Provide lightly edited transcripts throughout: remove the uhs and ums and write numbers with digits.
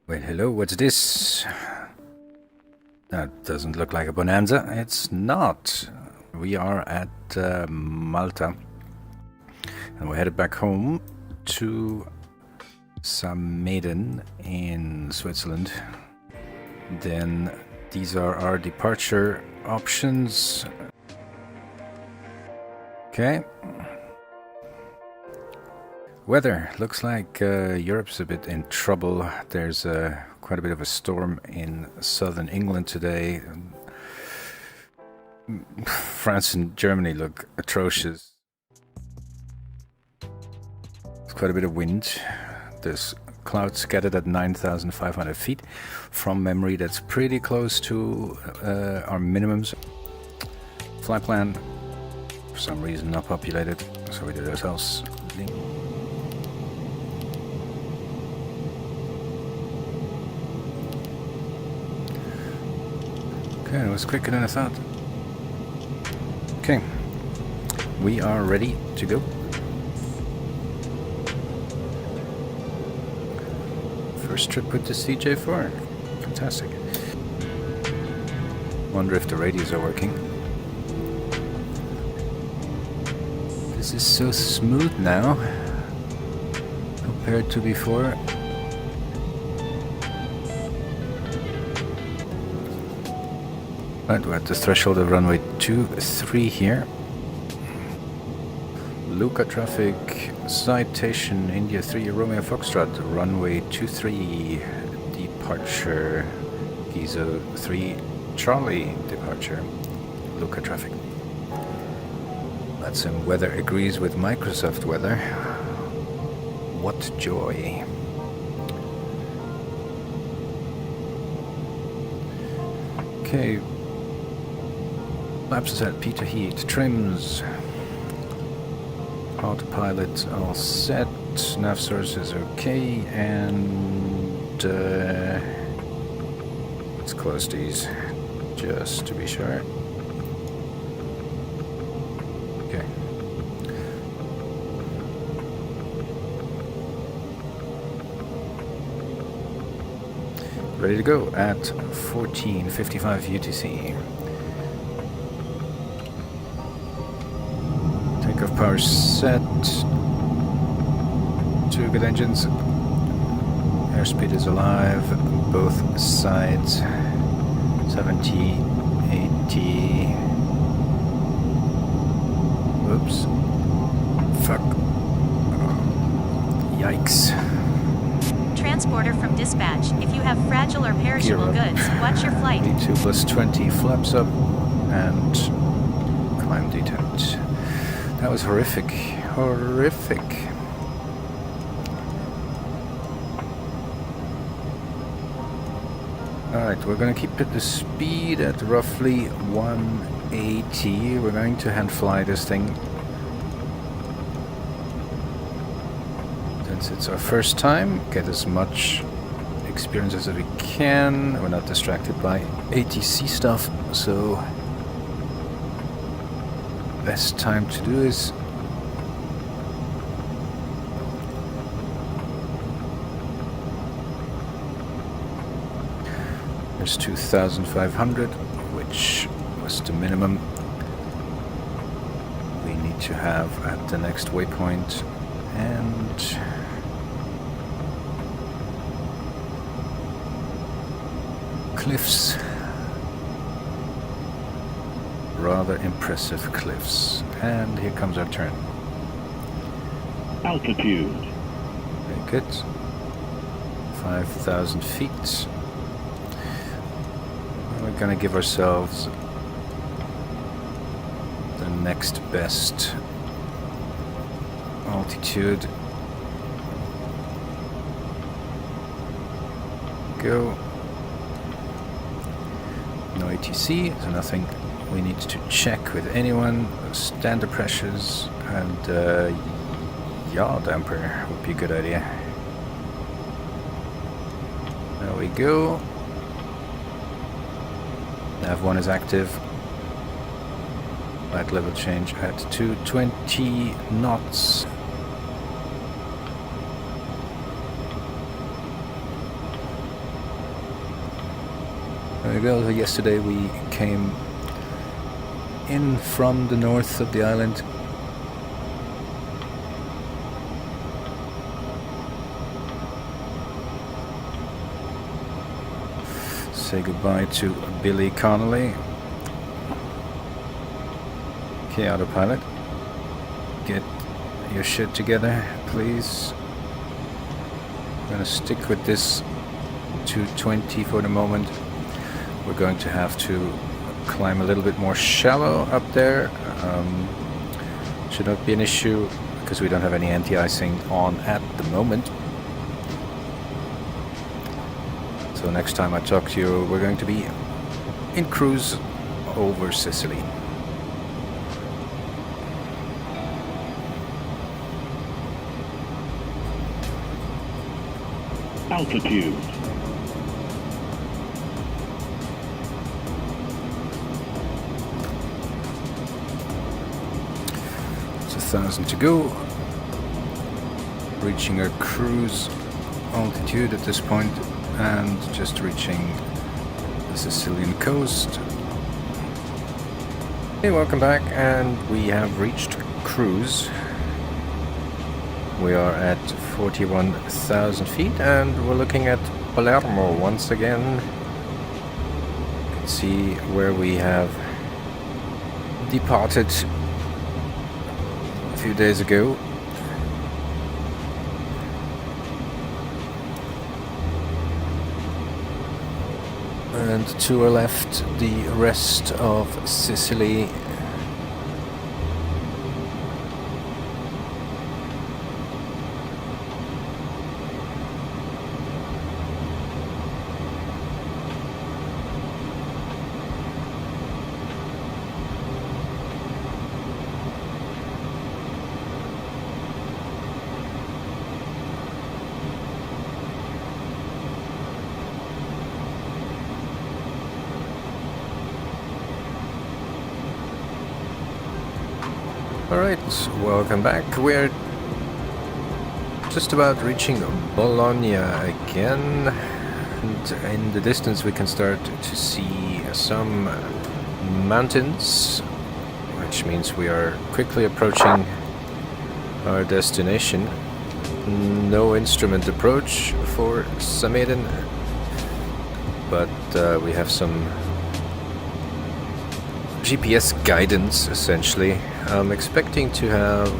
Wait, hello, what's this? That doesn't look like a Bonanza. It's not. We are at Malta. And we're headed back home to Samedan in Switzerland. Then these are our departure options. Okay. Weather. Looks like Europe's a bit in trouble. There's quite a bit of a storm in southern England today. France and Germany look atrocious. There's quite a bit of wind. There's clouds scattered at 9,500 feet. From memory, that's pretty close to our minimums. Flight plan, for some reason, not populated, so we did it ourselves. Okay, it was quicker than I thought. Okay, we are ready to go. First trip with the CJ4. Fantastic. Wonder if the radios are working. This is so smooth now compared to before. Right, we're at the threshold of runway 23 here. Luca traffic, citation, India 3, Romeo Foxtrot, runway 23, departure, Gizo 3, Charlie, departure, Luca traffic. That's in weather agrees with Microsoft weather. What joy. Okay. Flaps set, Peter Heat, trims, autopilot all set, nav source is okay, and let's close these just to be sure. Okay. Ready to go at 14:55 UTC. Takeoff power set. 2 good engines. Airspeed is alive. Both sides. 70, 80. Whoops. Fuck. Yikes. Transporter from dispatch. If you have fragile or perishable goods, watch your flight. D2 plus 20. Flaps up and climb detent. That was horrific. Horrific. Alright, we're going to keep the speed at roughly 180. We're going to hand fly this thing. Since it's our first time, get as much experience as we can. We're not distracted by ATC stuff, so best time to do is there's 2,500, which was the minimum we need to have at the next waypoint, and cliffs. Rather impressive cliffs. And here comes our turn. Altitude. Very good. 5,000 feet. We're gonna give ourselves the next best altitude. Go. No ATC, so nothing we need to check with anyone. Standard pressures and yaw damper would be a good idea. There we go. Nav 1 is active. Light level change at 220 knots. There we go. So yesterday we came in from the north of the island. Say goodbye to Billy Connolly. Okay, autopilot. Get your shit together, please. I'm gonna stick with this 220 for the moment. We're going to have to climb a little bit more shallow up there. Should not be an issue because we don't have any anti-icing on at the moment. So next time I talk to you, we're going to be in cruise over Sicily. Altitude. It's 1,000 to go. Reaching our cruise altitude at this point, and just reaching the Sicilian coast. Hey, welcome back, and we have reached cruise. We are at 41,000 feet, and we're looking at Palermo once again. You can see where we have departed a few days ago. And to our left, the rest of Sicily. Alright, welcome back. We're just about reaching Bologna again, and in the distance we can start to see some mountains, which means we are quickly approaching our destination. No instrument approach for Samedan, but we have some GPS guidance essentially. I'm expecting to have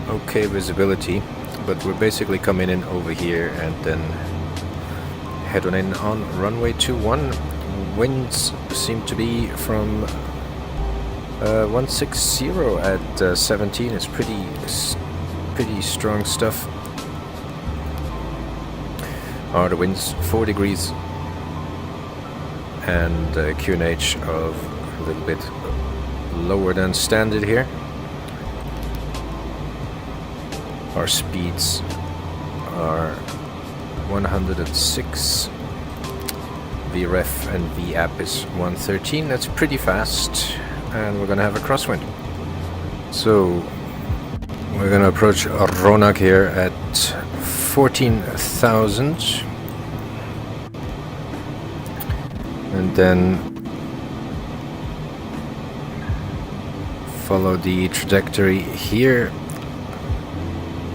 okay visibility, but we're basically coming in over here and then head on in on runway 21. Winds seem to be from 160 at 17. It's pretty strong stuff. Are the winds 4 degrees and QNH of a little bit lower than standard here. Our speeds are 106. VREF and VAP is 113. That's pretty fast, and we're gonna have a crosswind. So we're gonna approach Ronak here at 14,000, and then follow the trajectory here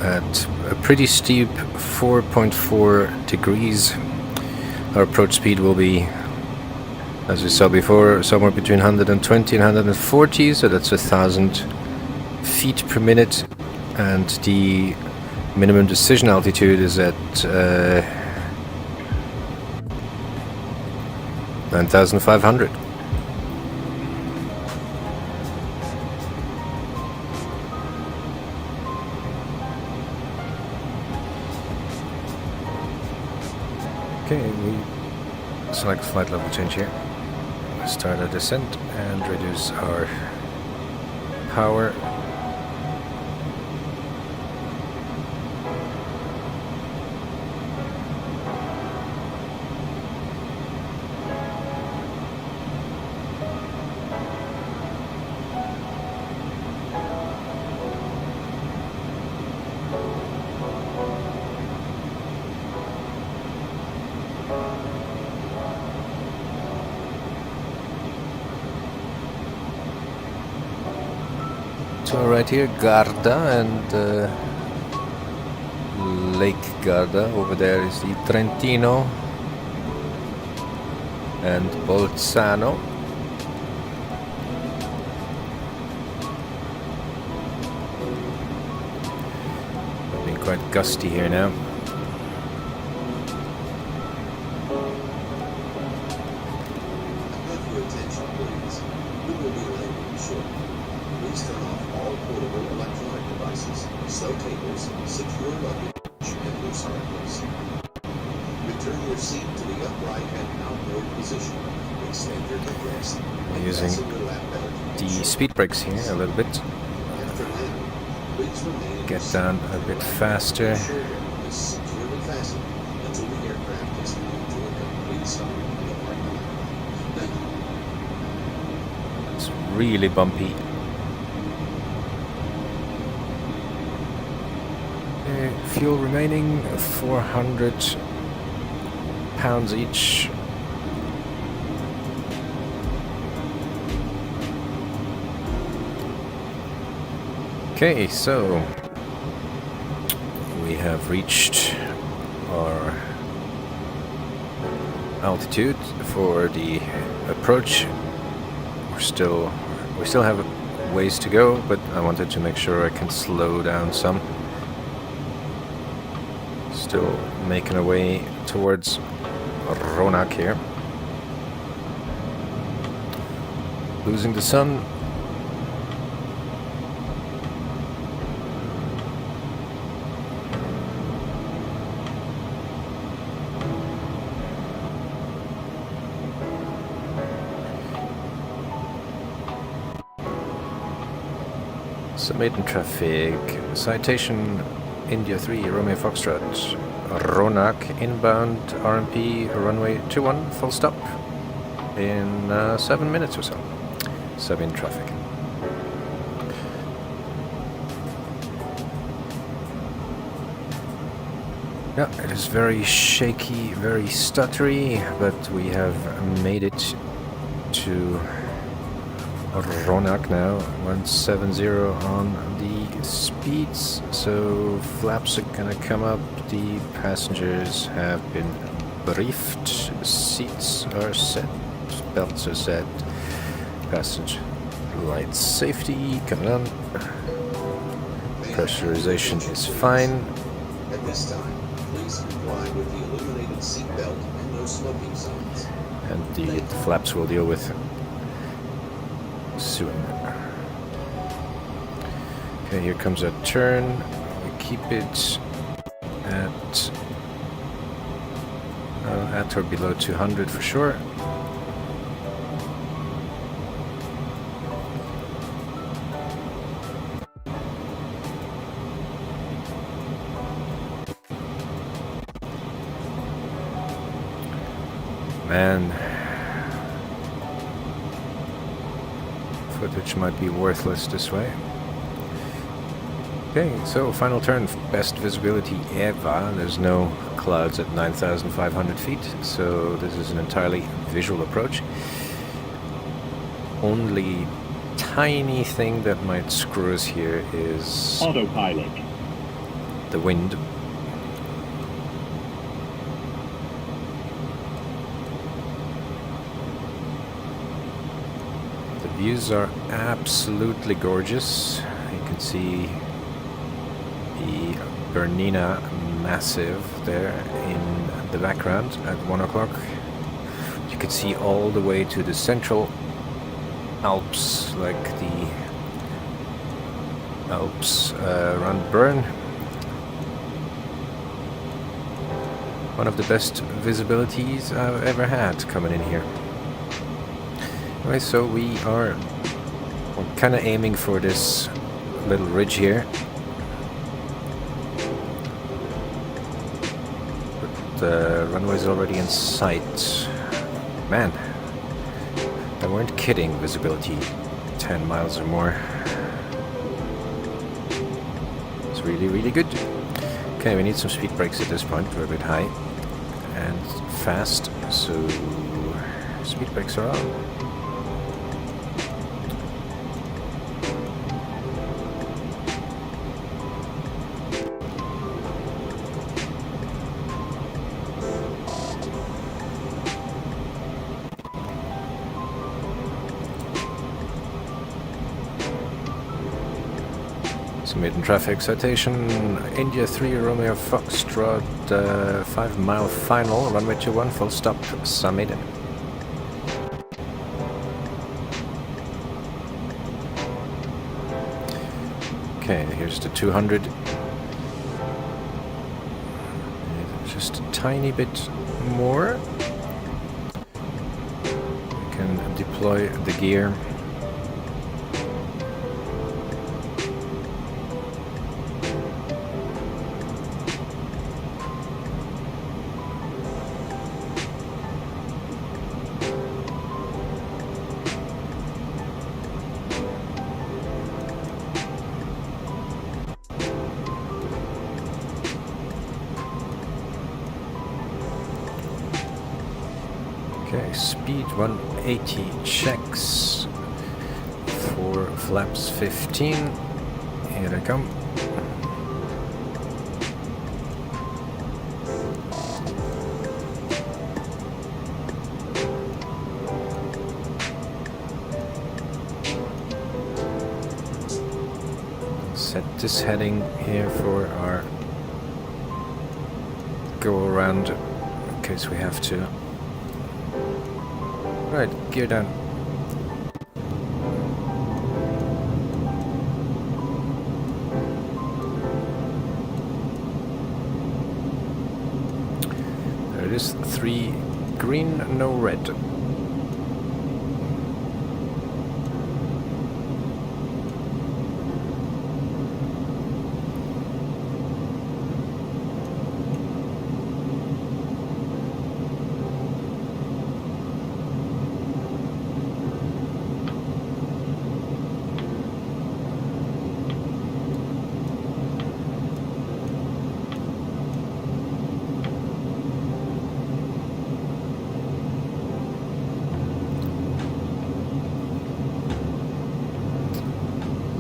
at a pretty steep 4.4 degrees. Our approach speed will be, as we saw before, somewhere between 120 and 140, so that's 1,000 feet per minute, and the minimum decision altitude is at 9,500. Okay, we select flight level change here. Start a descent and reduce our power. So right here, Garda and Lake Garda. Over there is the Trentino and Bolzano. It's been quite gusty here now. Slow cables, secure luggage, and loose articles. Return your seat to the upright and outboard position. Extend your headrest. We're using the speed brakes here a little bit. After landing, please remain Get down a bit faster. is securely fastened until the aircraft is moved to a complete stop in the parking lot. Thank you. It's really bumpy. Fuel remaining 400 pounds each. Okay, so we have reached our altitude for the approach. We still have a ways to go, but I wanted to make sure I can slow down some. Still making our way towards Ronak here. Losing the sun. Samedan traffic. Citation India 3, Romeo Foxtrot, Ronak, inbound, RMP, runway 21, full stop, in 7 minutes or so. Samedan traffic. Yeah, it is very shaky, very stuttery, but we have made it to Ronak now, 170 on the speeds, so flaps are gonna come up, the passengers have been briefed, seats are set, belts are set, passenger light safety coming on, pressurization is fine. At this time, please comply with the illuminated seat belt and no smoking zones. And the flaps will deal with soon. Okay, here comes a turn. We keep it at or below 200 for sure. Man, footage might be worthless this way. Okay, so final turn, best visibility ever. There's no clouds at 9,500 feet, so this is an entirely visual approach. Only tiny thing that might screw us here is autopilot. The wind. The views are absolutely gorgeous. You can see the Bernina Massive there in the background at 1 o'clock. You can see all the way to the central Alps, like the Alps around Bern. One of the best visibilities I've ever had coming in here. Anyway, so we're kind of aiming for this little ridge here. The runway's already in sight. Man, they weren't kidding. Visibility 10 miles or more. It's really, really good. Okay, we need some speed brakes at this point. We're a bit high and fast, so speed brakes are on. Samedan traffic citation, India 3 Romeo Foxtrot, 5 mile final, runway 21, full stop, Samedan. Okay, here's the 200. Just a tiny bit more. We can deploy the gear. Okay, speed 180 checks for flaps 15. Here they come. Set this heading here for our go around in case we have to. Right, gear down. There it is, 3 green, no red.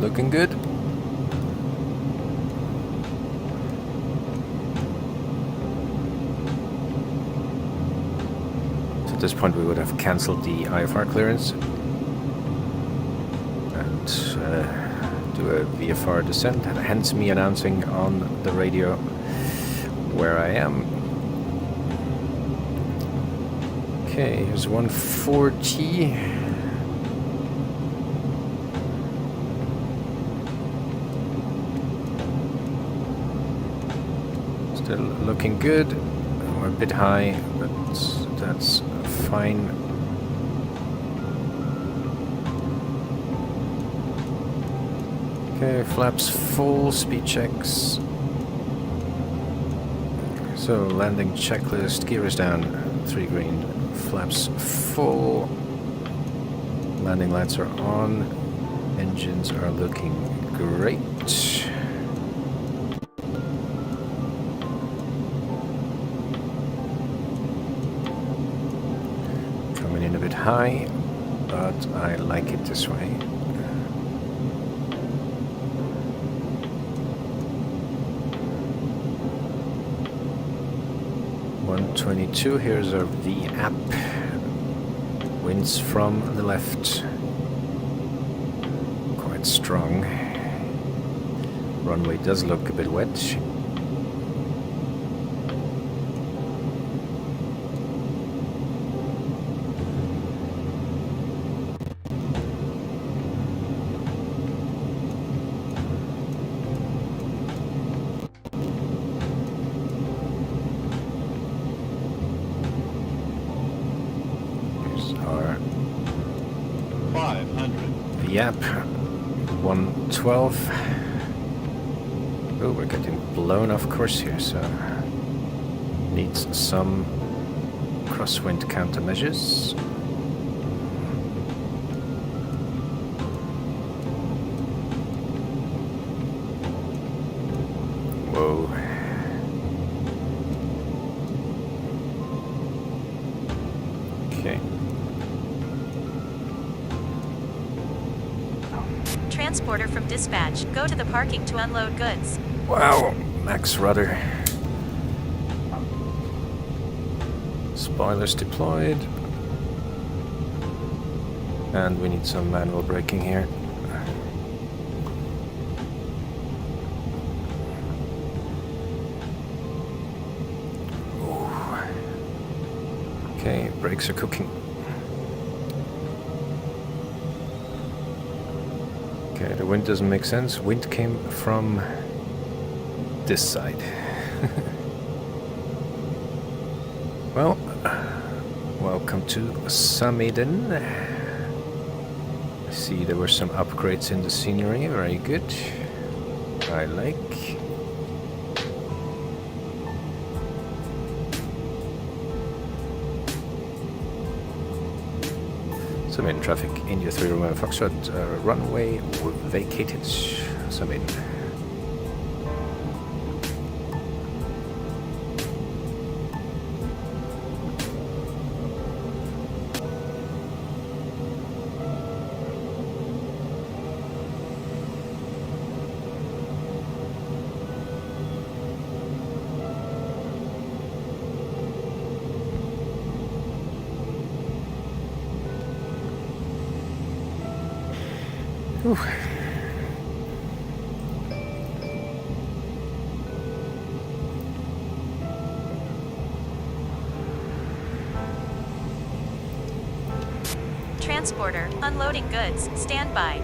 Looking good. So at this point we would have cancelled the IFR clearance and do a VFR descent, hence me announcing on the radio where I am. Okay, here's 140. Still looking good. We're a bit high, but that's fine. Okay, flaps full, speed checks. So landing checklist, gear is down, 3 green, flaps full. Landing lights are on, engines are looking great. A bit high, but I like it this way. (122). Here's our V-app. Winds from the left, quite strong. Runway does look a bit wet. Yep, 112. Oh, we're getting blown off course here, so needs some crosswind countermeasures. Whoa. Okay. Transporter from dispatch. Go to the parking to unload goods. Wow, max rudder. Spoilers deployed. And we need some manual braking here. Okay, brakes are cooking. Okay, the wind doesn't make sense. Wind came from this side. Well, welcome to Samedan. I see there were some upgrades in the scenery. Very good. I like. Samedan traffic, India 3 Romeo Foxtrot, runway vacated. Samedan. Whew. Transporter, unloading goods, stand by.